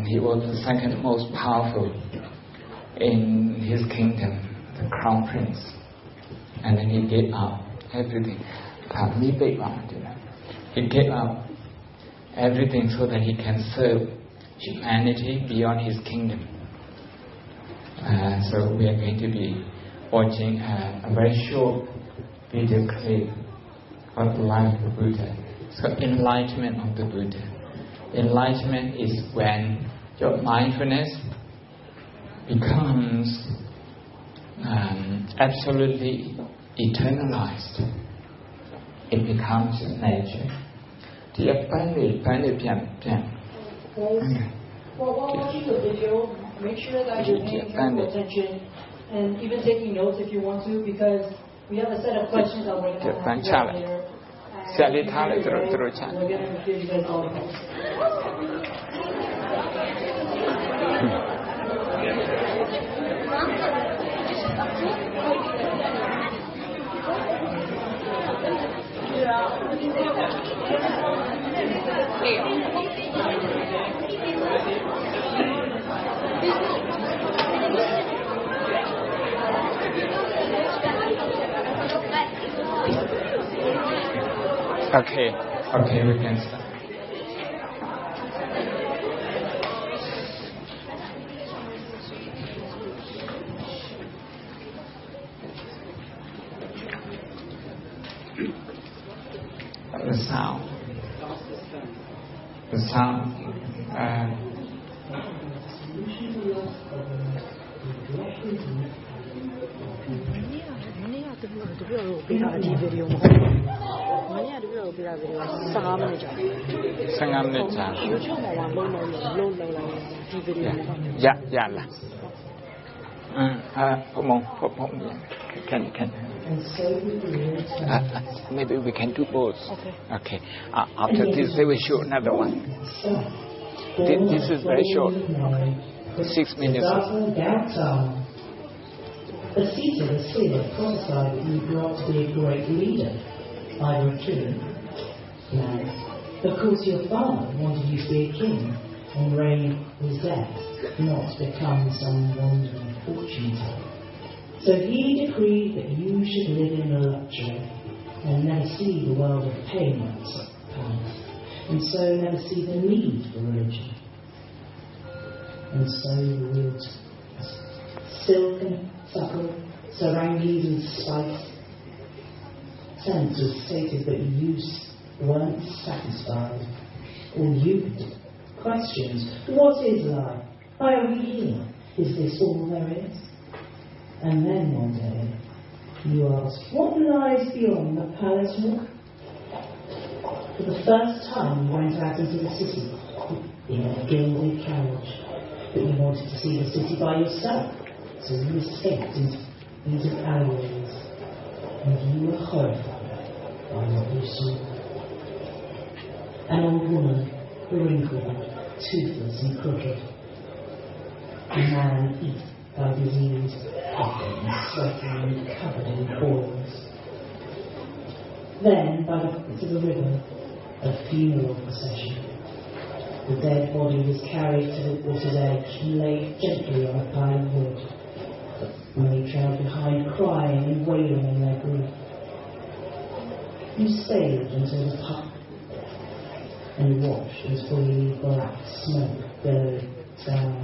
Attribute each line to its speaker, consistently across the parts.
Speaker 1: he was the second most powerful in his kingdom, the crown prince. And then he gave up everything. He gave up everything so that he can serve humanity beyond his kingdom. So we are going to be watching a very short video clip of the life of the Buddha. So enlightenment of the Buddha. Enlightenment is when your mindfulness becomes absolutely eternalized. It becomes nature.
Speaker 2: While watching the video, make sure that you're paying careful attention and even taking notes if you want to, because we have a set of questions that we're going to have to go later. We're going to give you guys all the help.
Speaker 1: Okay, we can start. The sound. Maybe we can do both. Okay. After this, they will show another one. This is very short. 6 minutes.
Speaker 3: The Caesar the seer prophesied that you grew up to be a great leader, either a king. Now, of course, your father wanted you to be a king and reign his death, not become some wandering fortune teller. So he decreed that you should live in luxury and never see the world of payments and so never see the need for religion. And so the world silken, supple, sarangies and spice. Sense was stated that you weren't satisfied, or you questions. What is life? Why are we here? Is this all there is? And then one day you asked, what lies beyond the palace walk? For the first time you went out into the city in a gilded carriage, but you wanted to see the city by yourself. So you escaped into alleyways, and you were horrified by what you saw. An old woman, wrinkled, toothless and crooked. A man eaten by disease, puffing and sweating and covered in boils. Then, by the foot of the river, a funeral procession. The dead body was carried to the water's edge and laid gently on a pile of wood. When they trailed behind, crying and wailing in their grief. You stayed until the pub and watched as fully black smoke billowed down.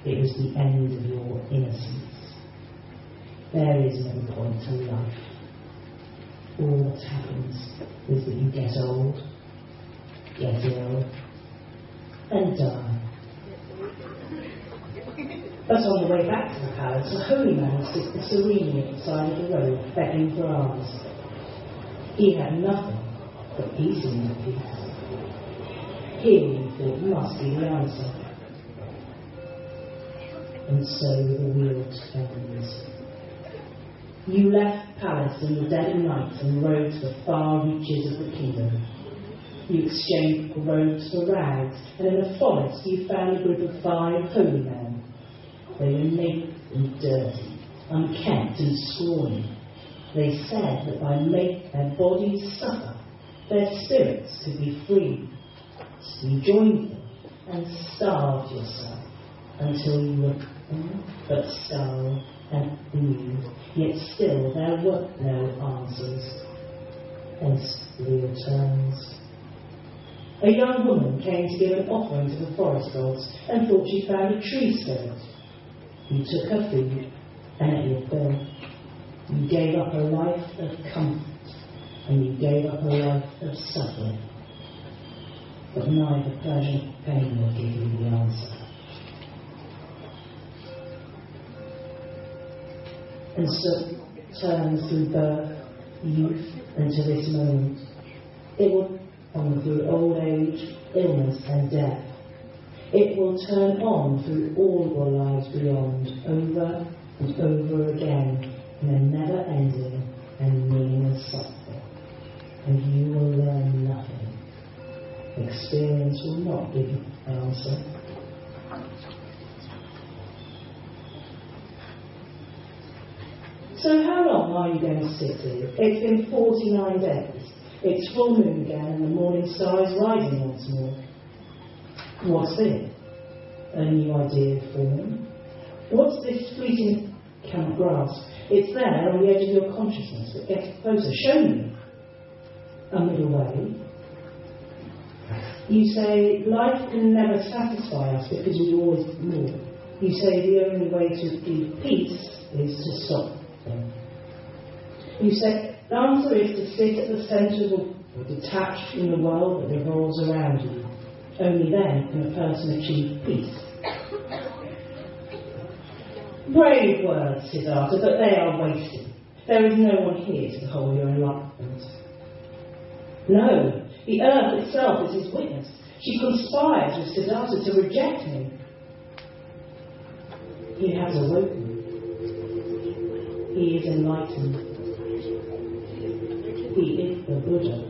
Speaker 3: It was the end of your innocence. There is no point to life. All that happens is that you get old, get ill, and die. But on the way back to the palace, a holy man stood serenely at the side of the road, begging for alms. He had nothing but peace in his peace. Here, you thought, must be the answer. And so the wheel turns. You left the palace in the dead of night and rode to the far reaches of the kingdom. You exchanged robes for rags, and in the forest you found a group of 5 holy men. They were naked and dirty, unkempt and scrawny. They said that by making their bodies suffer, their spirits could be free. So you joined them and starved yourself until you were but starved and knew, yet still there were no answers. Hence the returns. A young woman came to give an offering to the forest gods and thought she found a tree spirit. You took her food and ate your fill. You gave up a life of comfort and you gave up a life of suffering. But neither pleasure nor pain will give you the answer. And so turns through birth, youth, and to this moment. It will on through old age, illness, and death. It will turn on through all your lives beyond, over and over again, in a never-ending and meaningless cycle. And you will learn nothing. Experience will not give you an answer. So how long are you going to sit here? It's been 49 days. It's full moon again and the morning star is rising once more. What's this? A new idea forming? What's this fleeting cannot grasp? It's there on the edge of your consciousness, but get closer. Show me a middle way. You say life can never satisfy us because we always more. You say the only way to achieve peace is to stop them. You say the answer is to sit at the centre or detached from the world that revolves around you. Only then can a person achieve peace. Brave words, Siddhartha, but they are wasted. There is no one here to hold your enlightenment. No, the earth itself is his witness. She conspires with Siddhartha to reject him. He has awoken. He is enlightened. He is the Buddha.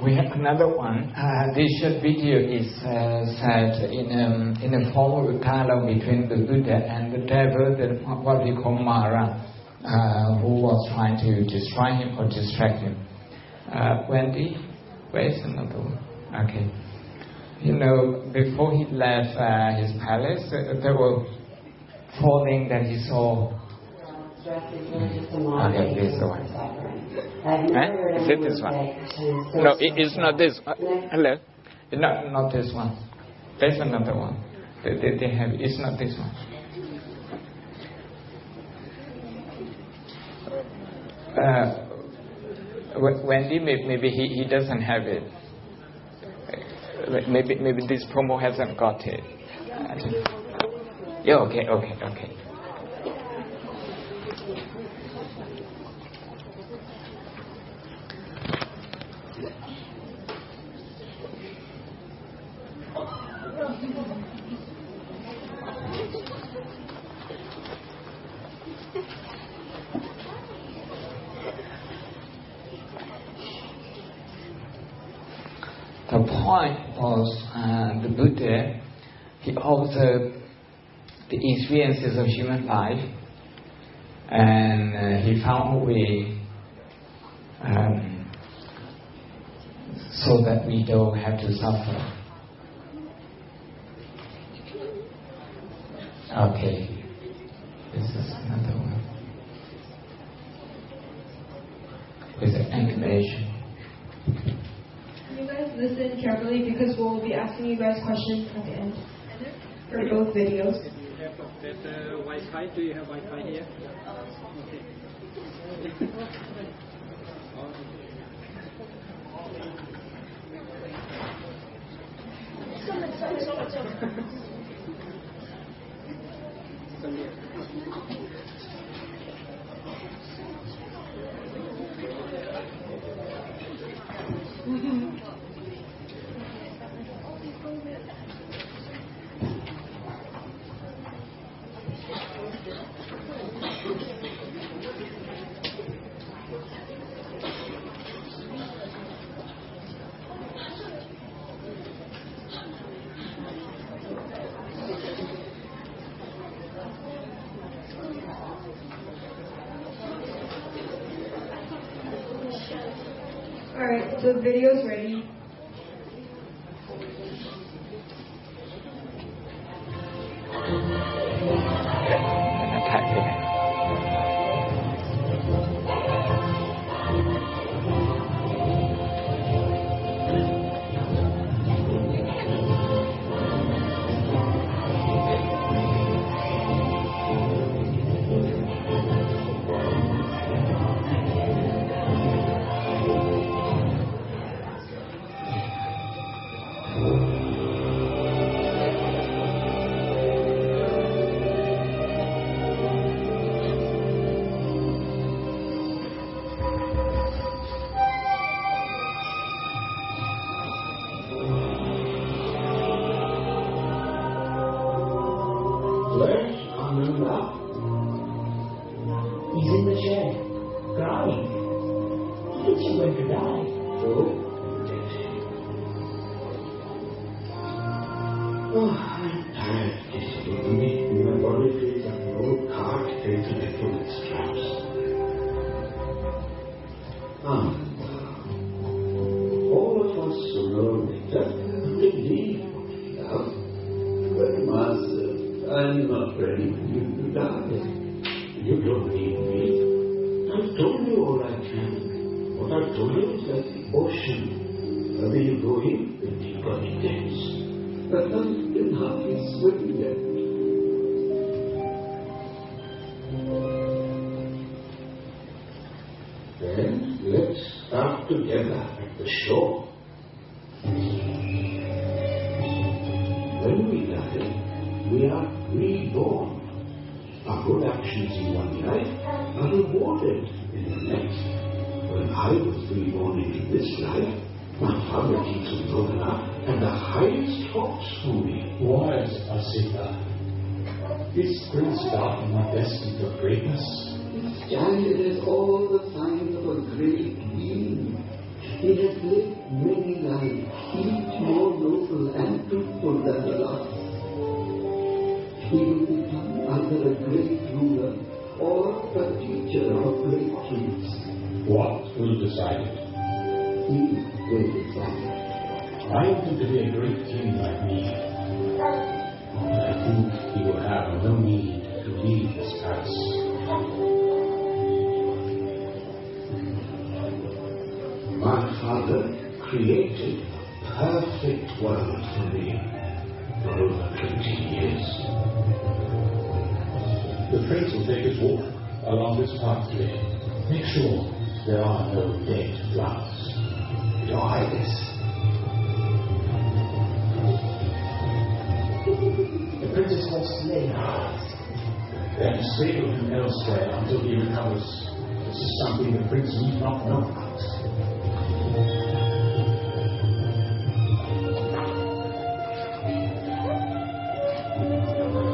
Speaker 1: We have another one. This short video is set in a form of dialogue between the Buddha and the devil, what we call Mara, who was trying to destroy him or distract him. Wendy, where's another one? Okay. You know, before he left his palace, there were 4 things that he saw. Okay, this one. Is it this one? No, it's not this one. Hello? Not this one. There's another one. They have. It's not this one. Wendy, maybe he doesn't have it. Maybe this promo hasn't got it. Yeah, okay. The point was the Buddha, he observed the experiences of human life and he found a way so that we don't have to suffer. Okay, this is another one. It's an explanation.
Speaker 4: You guys listen carefully because we'll be asking you guys questions at the end for both videos.
Speaker 5: Do you have better Wi-Fi? Do you have Wi-Fi here?
Speaker 4: Alright, the video's ready.
Speaker 3: He's in the chair, crying. He thinks you're going to die.
Speaker 6: Oh, I'm tired this evening. My body feels like an old cart ready to get from its straps. All of us alone, just believe what we love. But Master, I'm not ready for you to die. You don't need me. I've told you all I can. What I've told you is like the ocean. Wherever you go in, the deeper it gets. But you can hardly swim yet. Then let's start together at the shore. When we die, we are reborn. Our good actions in one life are rewarded in the next. When I was reborn into this life, my father keeps me broken up and the highest hopes for me.
Speaker 7: Wise Asita, is Prince Dark not destined for greatness?
Speaker 6: His child has all the signs of a great being. He has lived many lives, each more noble and truthful than the last. He will become either a great ruler or a teacher of great truths.
Speaker 7: What will decide it?
Speaker 6: He will decide.
Speaker 7: I want him to be a great king like me. I think he will have no need to leave this palace.
Speaker 6: My father created a perfect world for me for over 20 years.
Speaker 7: The prince will take his walk along this path today. Make sure there are no dead flowers.
Speaker 6: Your Highness.
Speaker 3: The princess wants to lay her eyes.
Speaker 7: Then stay with him elsewhere until he recovers. This is something the prince need not know about.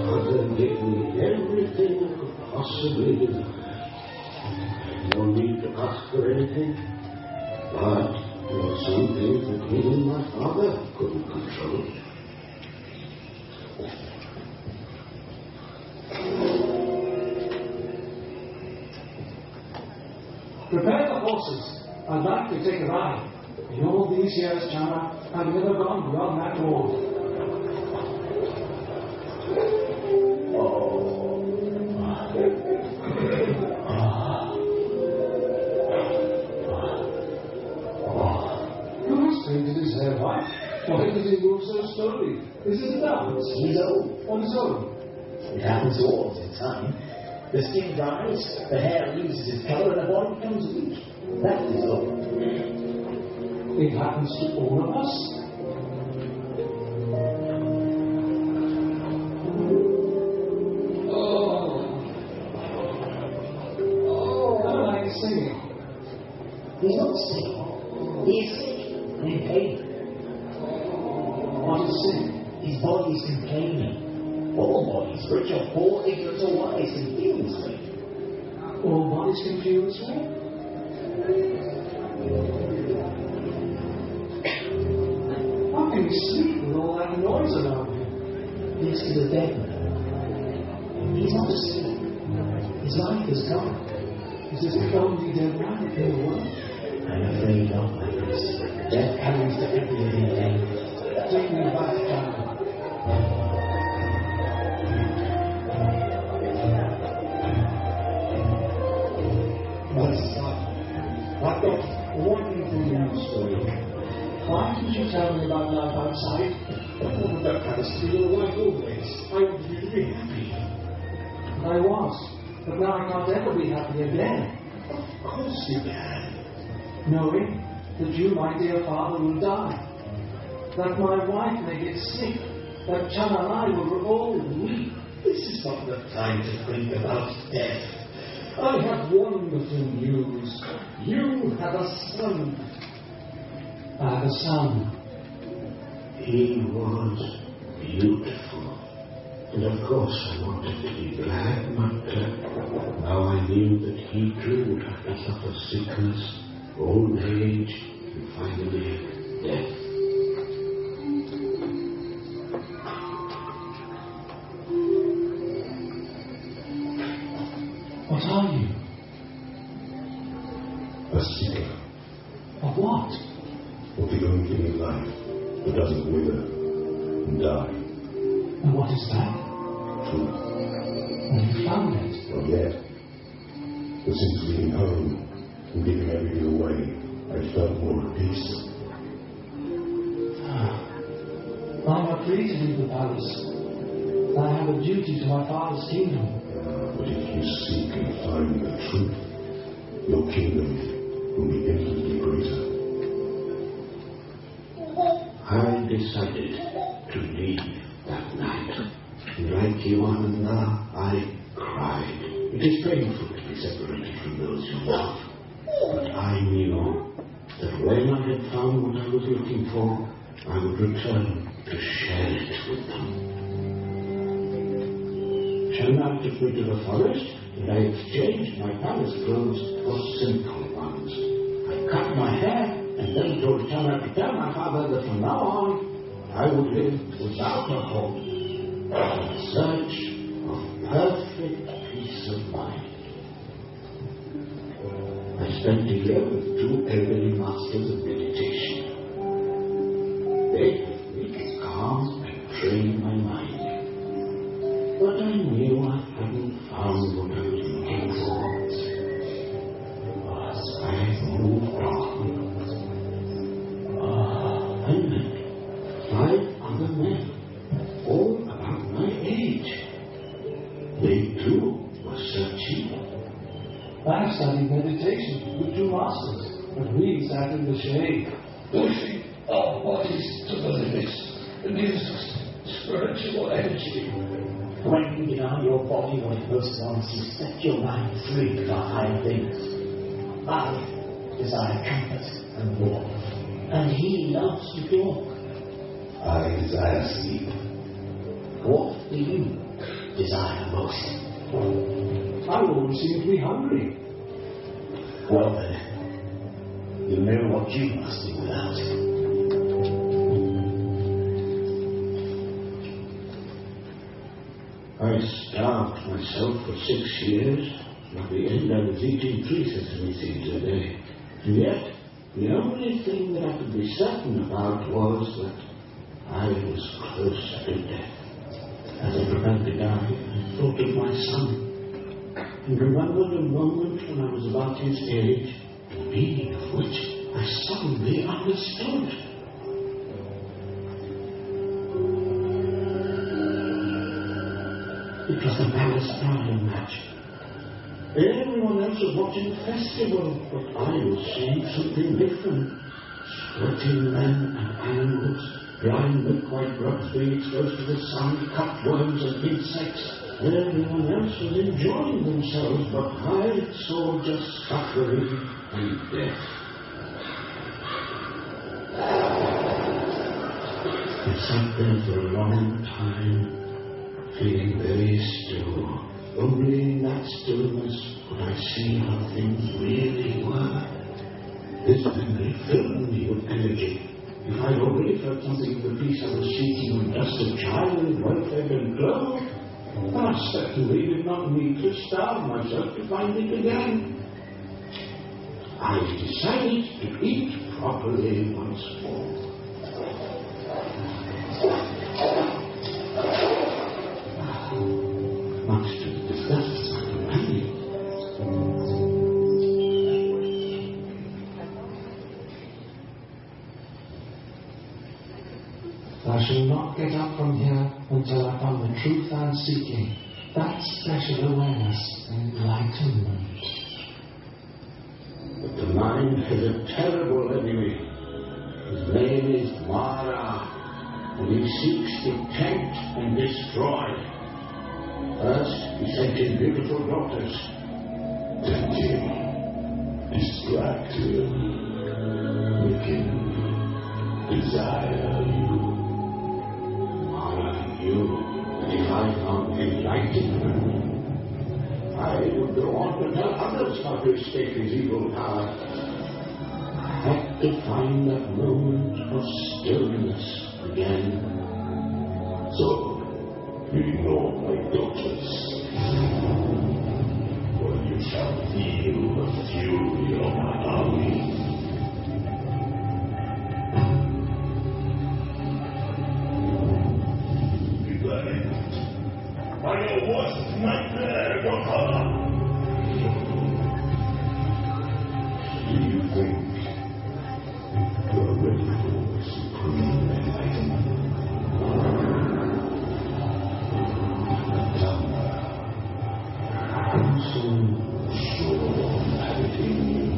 Speaker 6: Father gave me everything I could possibly desire. No need to ask for anything, but there were some things that even my father couldn't control.
Speaker 8: Prepare the horses. I'd like to take a ride. In all these years, Chana, I've never gone beyond that wall. You must painted his hair white. Why does he move so slowly? Is it a dance?
Speaker 3: He's old.
Speaker 8: On his own?
Speaker 3: It happens to all in time. The skin dries, the hair loses its colour, and the body becomes weak. That is all.
Speaker 8: It happens to all of us. Singing.
Speaker 3: He's not sick. He's sick and in pain.
Speaker 8: What is sick?
Speaker 3: His body is complaining. All bodies, rich or poor, ignorant or wise, can feel this way.
Speaker 8: All bodies can feel this way? How can he sleep with all that noise around him?
Speaker 3: This is a dead man. He's not asleep. His life is gone.
Speaker 8: Is this the only dead man in the world?
Speaker 3: I'm afraid not, my prince. Death comes to every living thing. Take me back, China. My son, I've got wonderful news for you. Why didn't you tell me about life outside? I thought that had to be your life always. I wanted you to be happy. I was, but now I can't ever be happy again. Of course you can. Knowing that you, my dear father, will die. That my wife may get sick. That Chan and I will all weep. This is not the time to think about death. I have wonderful news. You have a son. I have a son.
Speaker 6: He was beautiful. And of course I wanted to be glad, but now I knew that he too would have to suffer sickness, old age, and finally death.
Speaker 3: What are you?
Speaker 9: A seeker.
Speaker 3: Of what?
Speaker 9: Of the only thing in life that doesn't wither and die.
Speaker 3: And what is that?
Speaker 9: Truth.
Speaker 3: And you found it?
Speaker 9: Not yet. But since leaving home and giving everything away, I felt more at peace.
Speaker 3: I'm not free to leave the palace. I have a duty to my father's kingdom.
Speaker 9: But if you seek and find the truth, your kingdom will be infinitely greater.
Speaker 6: I decided to leave that night. And like you, Ananda, I cried. It is painful to be separated from those you love. But I knew that when I had found what I was looking for, I would return to share it with them. Channa took me to the forest, and I exchanged my palace clothes for simple ones. I cut my hair, and then told Channa to tell my father that from now on, I would live without a home, in search of perfect peace of mind. I spent a year with 2 elderly masters of meditation. They helped me to calm and train my mind. But I knew I hadn't found what I was looking for. As I moved on, I met 5 other men, all about my age. They too were searching.
Speaker 3: I studied meditation with 2 masters, but we sat in the shade.
Speaker 10: Pushing our bodies to the limits. It gives us spiritual energy.
Speaker 3: When you deny your body what it most wants, you set your mind free to higher things. I desire comfort and warmth, and he loves to talk.
Speaker 9: I desire sleep.
Speaker 3: What do you desire most?
Speaker 8: I always seem to be hungry.
Speaker 3: Well then, you know what you must do without.
Speaker 6: I starved myself for 6 years. At the end, I was eating 3 sesame seeds a day. And yet, the only thing that I could be certain about was that I was close to death. As I prepared to die, I thought of my son, and remembered a moment when I was about his age, the meaning of which I suddenly understood. It was the palace bridal match. Everyone else was watching the festival, but I was seeing something different. Sweating men and animals, dry milk-white grubs being exposed to the sun, cutworms and insects. Everyone else was enjoying themselves, but I saw just suffering and death. I sat there for a long time, feeling very still. Only in that stillness could I see how things really were. This memory filled me with energy. If I'd already felt something of the peace I was seeking when just a child, well-fed and clothed, then I certainly did not need to starve myself to find it again.
Speaker 9: I decided to eat properly once more. Much to the disgust of my companion.
Speaker 8: I shall not get up from here until I find the truth I'm seeking, that special awareness and enlightenment.
Speaker 9: But the mind has a terrible enemy. His name is Mara, and he seeks to tempt and destroy. First, he sent in beautiful daughters. Tempt him, distract him, make him desire you. Mara knew that if I found enlightenment, I would go on to tell others how to escape his evil power. I had to find that moment of stillness again. So, ignore my daughters, or you shall feel the fury of my army. Be ready. By your worst nightmare, Wakala! Do you think you're ready for supreme enlightenment? I'm so sure of having you.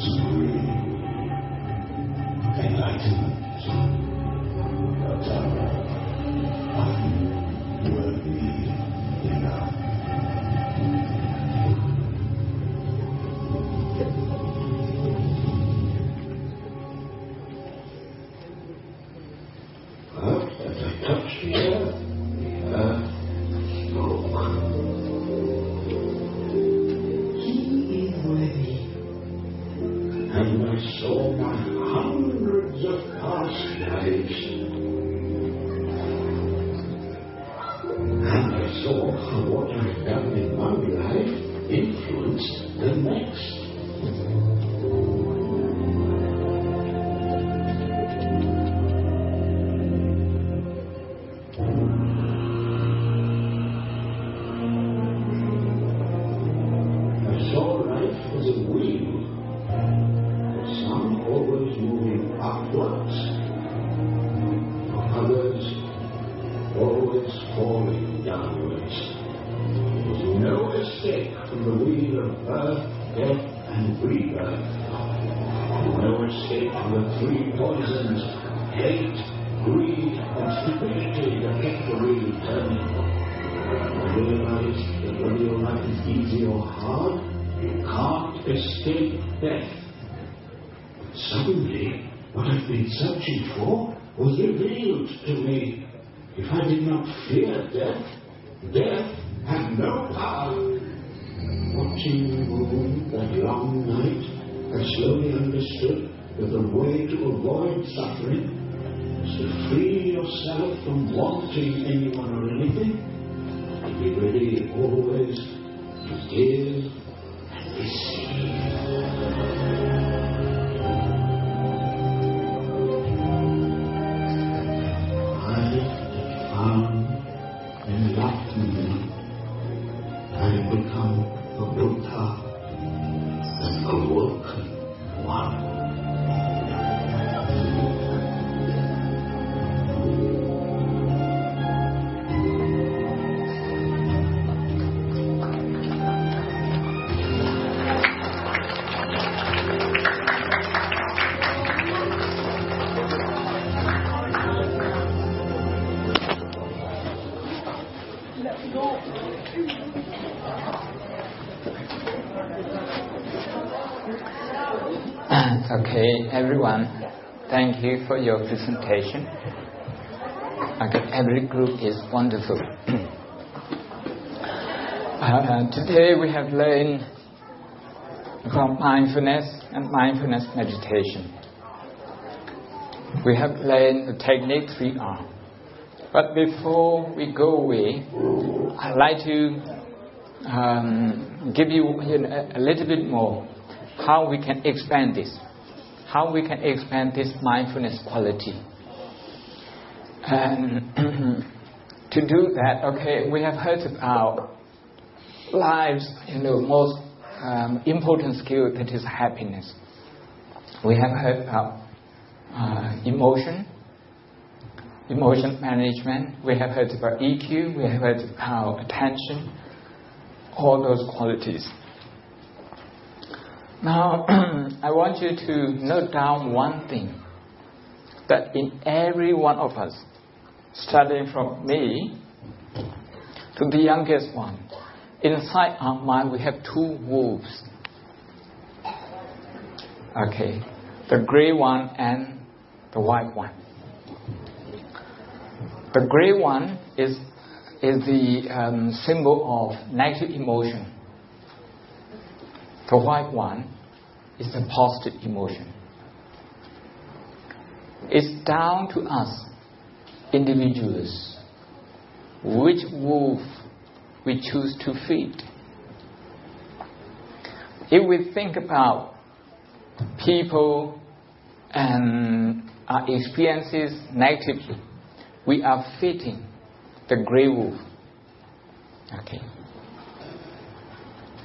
Speaker 9: Supreme enlightenment. I'm worthy enough. But as I touched the earth spoke. He is worthy. And I saw my hundreds of past lives. And I saw how what I've done in one life influenced the next. I saw life as a wheel, some always moving upwards, others always falling downwards. There was no escape from the wheel of birth, death, and rebirth. No escape from the three poisons, hate, greed, and stupidity that kept the wheel turning. I realized that whether your life is easy or hard, you can't escape death. But suddenly, what I've been searching for was revealed to me. If I did not fear death, death had no power. Watching the moon that long night, I slowly understood that the way to avoid suffering was to free yourself from wanting anyone or anything, and be ready always to give and receive. Enlightenment, I have become a Buddha, an awoken one.
Speaker 1: Okay, everyone, thank you for your presentation. Okay, every group is wonderful. Today we have learned about mindfulness and mindfulness meditation. We have learned the technique 3R. But before we go away, I'd like to give you, a little bit more how we can expand this. How we can expand this mindfulness quality. And to do that, okay, we have heard about life's, most important skill, that is happiness. We have heard about emotion management. We have heard about EQ. We have heard about attention. All those qualities. Now, I want you to note down one thing, that in every one of us, starting from me to the youngest one, inside our mind we have two wolves. Okay, the gray one and the white one. The gray one is the symbol of negative emotion. The white one is the positive emotion. It's down to us, individuals, which wolf we choose to feed. If we think about people and our experiences negatively, we are feeding the grey wolf. Okay.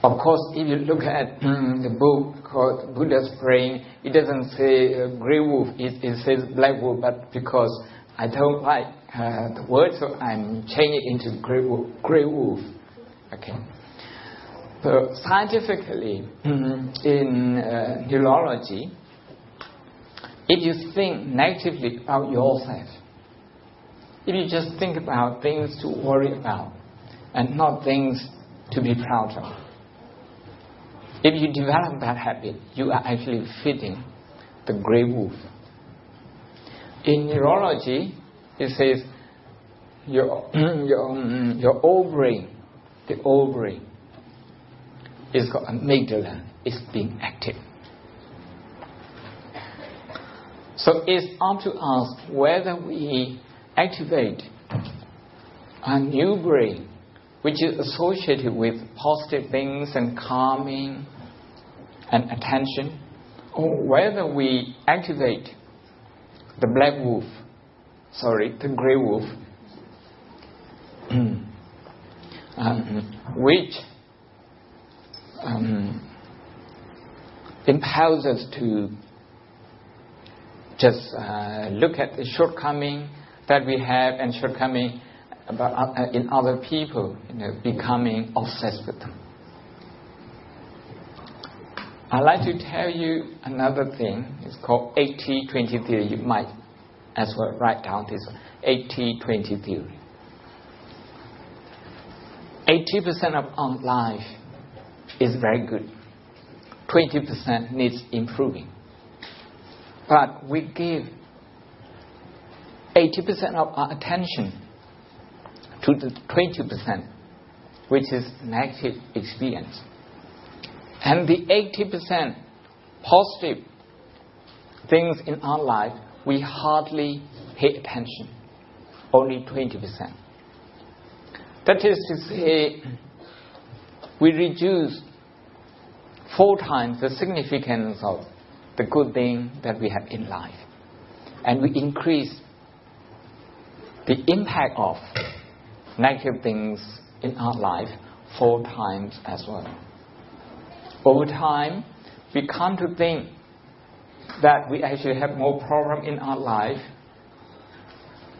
Speaker 1: Of course, if you look at the book called Buddha's Praying, it doesn't say grey wolf, it says black wolf, but because I don't like the word, so I'm changing it into grey wolf. Okay. So scientifically, in neurology, if you think negatively about yourself, if you just think about things to worry about and not things to be proud of, if you develop that habit, you are actually feeding the grey wolf. In neurology, it says your old brain, the old brain, is called amygdala, is being active. So it's up to us whether we activate a new brain, which is associated with positive things and calming and attention, or whether we activate the black wolf, the grey wolf, which impels us to just look at the shortcoming that we have and shortcoming in other people, becoming obsessed with them. I'd like to tell you another thing. It's called 80-20 theory. You might as well write down this 80-20 theory. 80% of our life is very good. 20% needs improving. But we give 80% of our attention to the 20%, which is negative experience. And the 80% positive things in our life, we hardly pay attention. Only 20%. That is to say, we reduce 4 times the significance of the good thing that we have in life. And we increase the impact of negative things in our life 4 times as well. Over time, we come to think that we actually have more problem in our life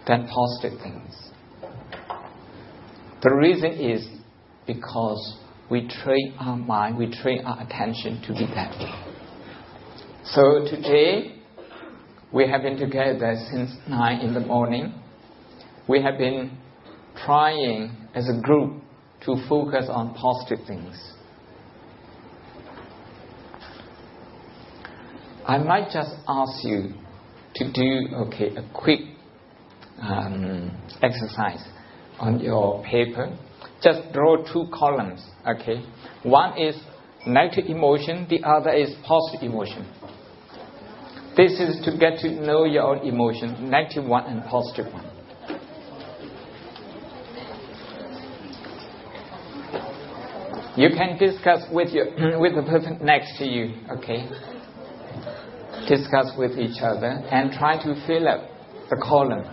Speaker 1: than positive things. The reason is because we train our mind, we train our attention to be that way. So today, we have been together since 9 in the morning. We have been trying as a group to focus on positive things. I might just ask you to do a quick exercise on your paper. Just draw 2 columns. Okay, one is negative emotion, the other is positive emotion. This is to get to know your own emotion, negative one and positive one. You can discuss with the person next to you, okay? Discuss with each other and try to fill up the column.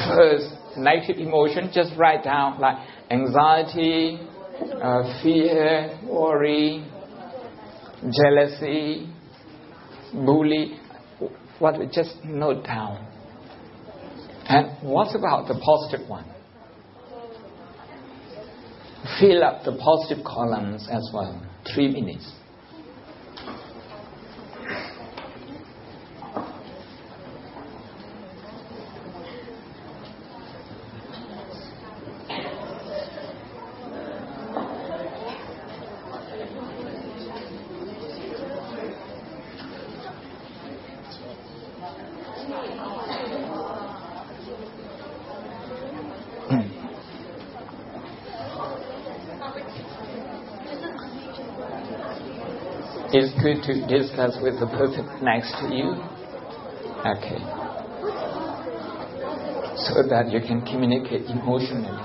Speaker 1: First, negative emotion, just write down like anxiety, fear, worry, jealousy, bully. Just note down. And what about the positive one? Fill up the positive columns as well. 3 minutes. It's good to discuss with the person next to you, okay, so that you can communicate emotionally.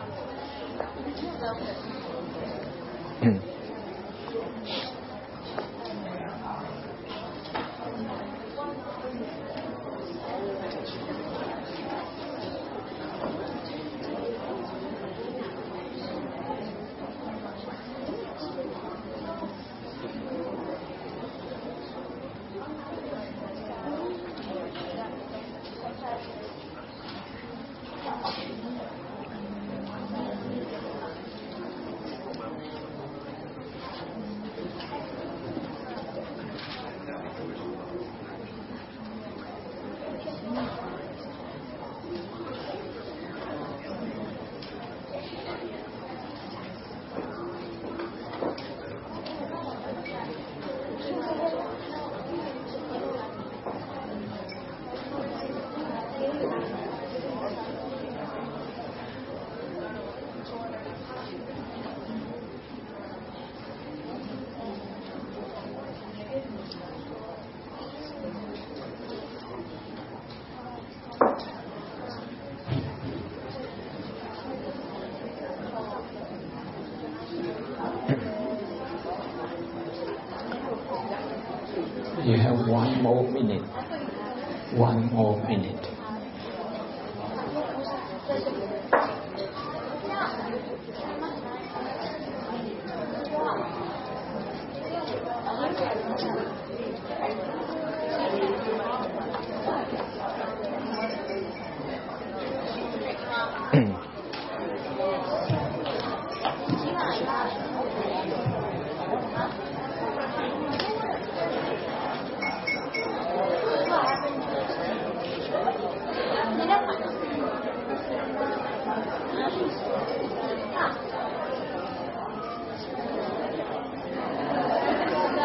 Speaker 1: You have 1 more minute. 1 more minute.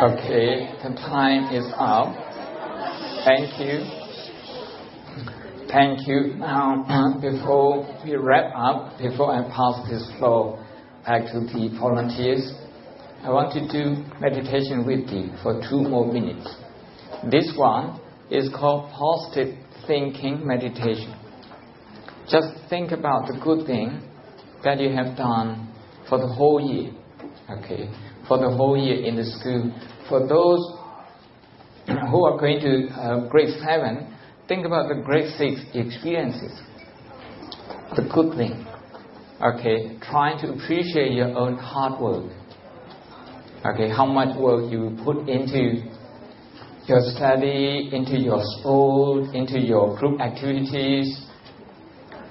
Speaker 1: Okay, the time is up. Thank you. Thank you. Now, before we wrap up, before I pass this floor back to the volunteers, I want to do meditation with you for 2 more minutes. This one is called positive thinking meditation. Just think about the good thing that you have done for the whole year. Okay, for the whole year in the school. For those who are going to grade 7, think about the grade 6 experiences. The good thing. Okay, trying to appreciate your own hard work. Okay, how much work you put into your study, into your sport, into your group activities,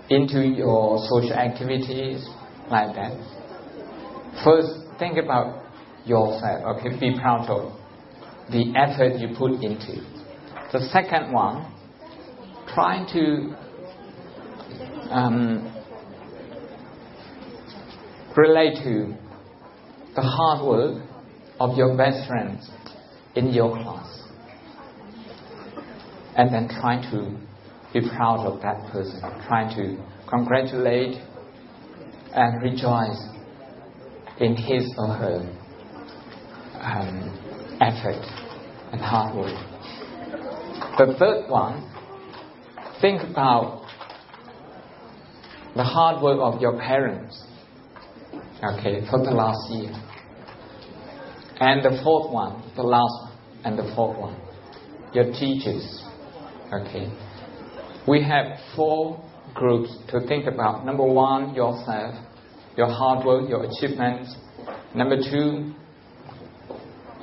Speaker 1: into your social activities, like that. First, think about yourself. Okay, be proud of the effort you put into. The second one, trying to relate to the hard work of your best friends in your class, and then trying to be proud of that person, trying to congratulate and rejoice in his or her effort and hard work. The third one, think about the hard work of your parents Okay, for the last year. And the fourth one, the last one, and the fourth one, your teachers. Okay. We have 4 groups to think about. Number 1, yourself, your hard work, your achievements. Number 2,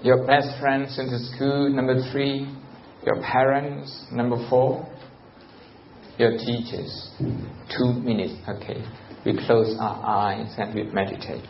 Speaker 1: your best friends in the school. Number 3, your parents. Number 4, your teachers. 2 minutes. Okay. We close our eyes and we meditate.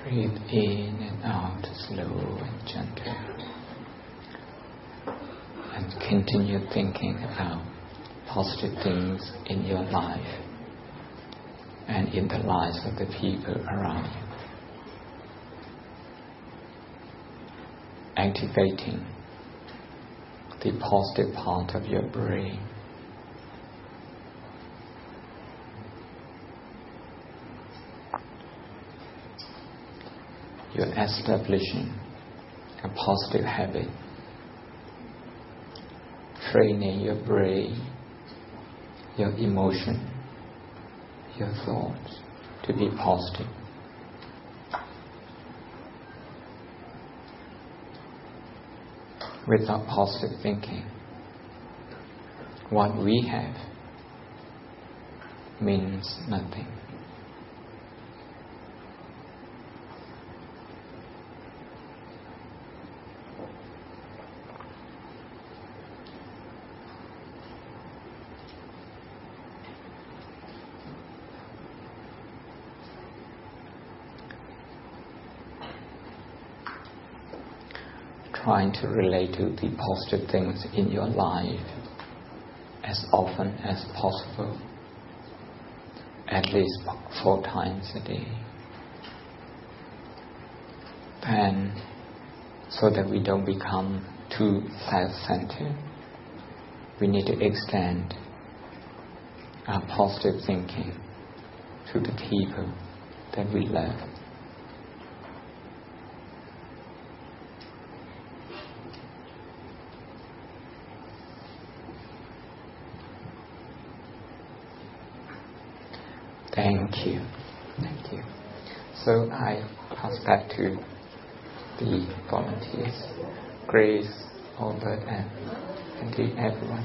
Speaker 1: Breathe in and out, slow and gentle. And continue thinking about positive things in your life and in the lives of the people around you. Activating the positive part of your brain. You're establishing a positive habit, training your brain, your emotion, your thoughts to be positive. Without positive thinking, what we have means nothing. Trying to relate to the positive things in your life as often as possible, at least 4 times a day. And so that we don't become too self-centered, we need to extend our positive thinking to the people that we love. Thank you. Thank you. So I pass back to the volunteers. Grace, Albert, and indeed everyone.